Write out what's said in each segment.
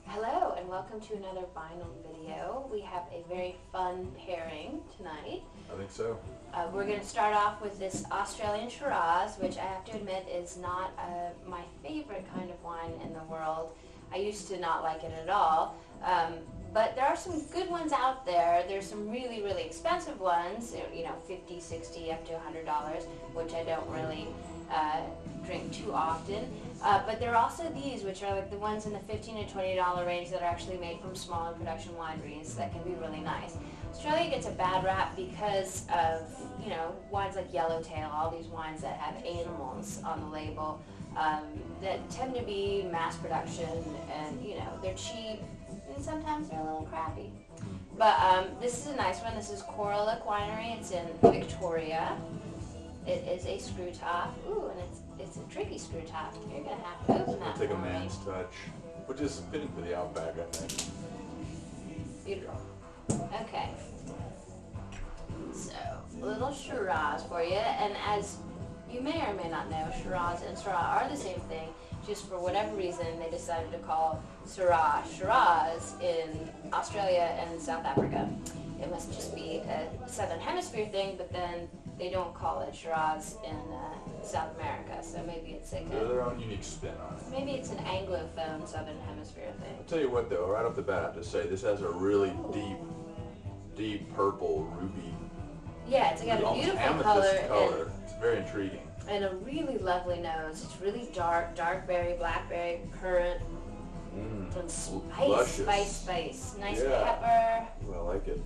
Hello and welcome to another vinyl video. We have a very fun pairing tonight. I think so. We're going to start off with this Australian Shiraz, which I have to admit is not my favorite kind of wine in the world. I used to not like it at all. But there are some good ones out there. There's some really, really expensive ones, you know, $50, $60, up to $100, which I don't really drink too often. But there are also these, which are like the ones in the $15 to $20 range that are actually made from smaller production wineries that can be really nice. Australia gets a bad rap because of, you know, wines like Yellowtail, all these wines that have animals on the label that tend to be mass production, and, you know, they're cheap and sometimes they're a little crappy. But this is a nice one. This is Cooralook Winery. It's in Victoria. It is a screw top. Ooh, and it's a tricky screw top. You're going to have to open that Take a for me. man's touch, which is fitting for the Outback, I think. Beautiful. Okay. So, a little Shiraz for you. And as you may or may not know, Shiraz and Syrah are the same thing. Just for whatever reason, they decided to call Syrah Shiraz in Australia and South Africa. It must just be a Southern Hemisphere thing, but then they don't call it Shiraz in South America, so maybe it's like They're their own unique spin on it. maybe it's an Anglophone Southern Hemisphere thing. I'll tell you what, though, right off the bat, I have to say, this has a really deep purple ruby. Yeah, it's got a almost beautiful amethyst color. It's very intriguing. And a really lovely nose. It's really dark berry, blackberry, currant, and Luscious. spice. Nice Yeah. pepper. Well, I like it.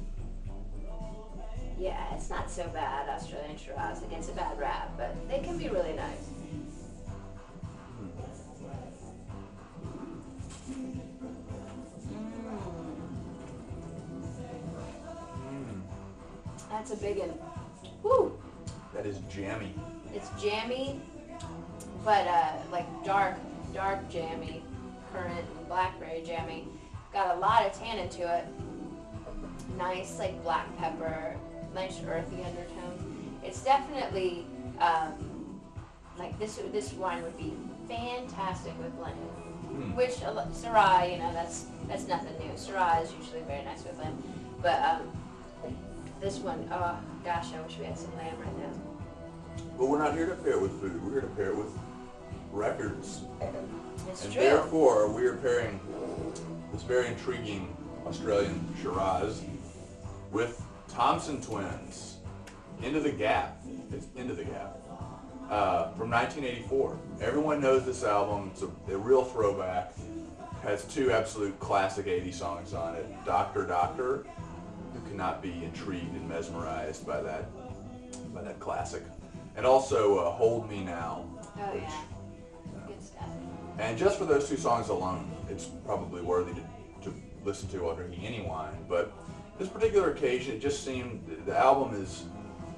Yeah, it's not so bad, Australian Shiraz. It gets a bad rap, but they can be really nice. That's a big one. Woo! That is jammy. It's jammy, but like dark jammy, currant and blackberry jammy. Got a lot of tannin to it. Nice, like black pepper, nice earthy undertone. It's definitely like this wine would be fantastic with lamb. Which Syrah, you know, that's nothing new. Syrah is usually very nice with lamb, but this one, oh gosh, I wish we had some lamb right now. But we're not here to pair it with food. We're here to pair it with records. It's And true. therefore, we are pairing this very intriguing Australian Shiraz with Thompson Twins, Into the Gap. It's Into the Gap. From 1984. Everyone knows this album. It's a real throwback. Has two absolute classic 80s songs on it. Doctor, Doctor. Who cannot be intrigued and mesmerized by that classic. And also Hold Me Now. Oh yeah, good stuff. And just for those two songs alone, it's probably worthy to listen to while drinking any wine. But this particular occasion, it just seemed, the album is,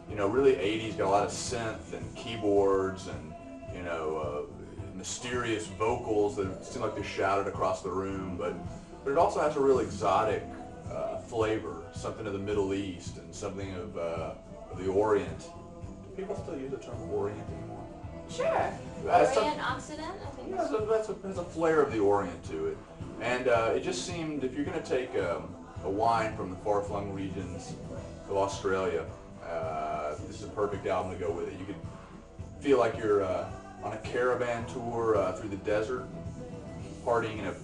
you know, really 80s, got a lot of synth and keyboards and, you know, mysterious vocals that seem like they're shouted across the room, but it also has a real exotic flavor, something of the Middle East and something of the Orient. Do people still use the term Orient anymore? Sure. That's Orient, Occident, I think. Yeah, there's a flair of the Orient to it. And it just seemed, if you're going to take a wine from the far-flung regions of Australia, this is a perfect album to go with it. You could feel like you're on a caravan tour through the desert, partying in a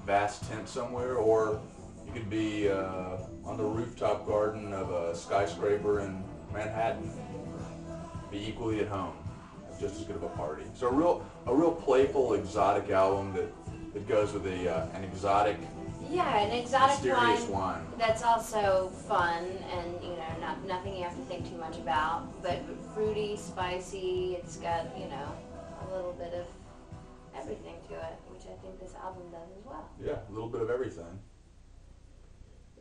vast tent somewhere, or you could be on the rooftop garden of a skyscraper in Manhattan. Be equally at home. Just as good of a party. So a real playful, exotic album that goes with an exotic, Yeah, an exotic mysterious wine. that's also fun and, you know, nothing you have to think too much about, but fruity, spicy. It's got, you know, a little bit of everything to it, which I think this album does as well. Yeah, a little bit of everything.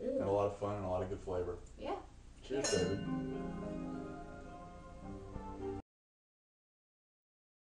And a lot of fun and a lot of good flavor. Yeah. Cheers, David.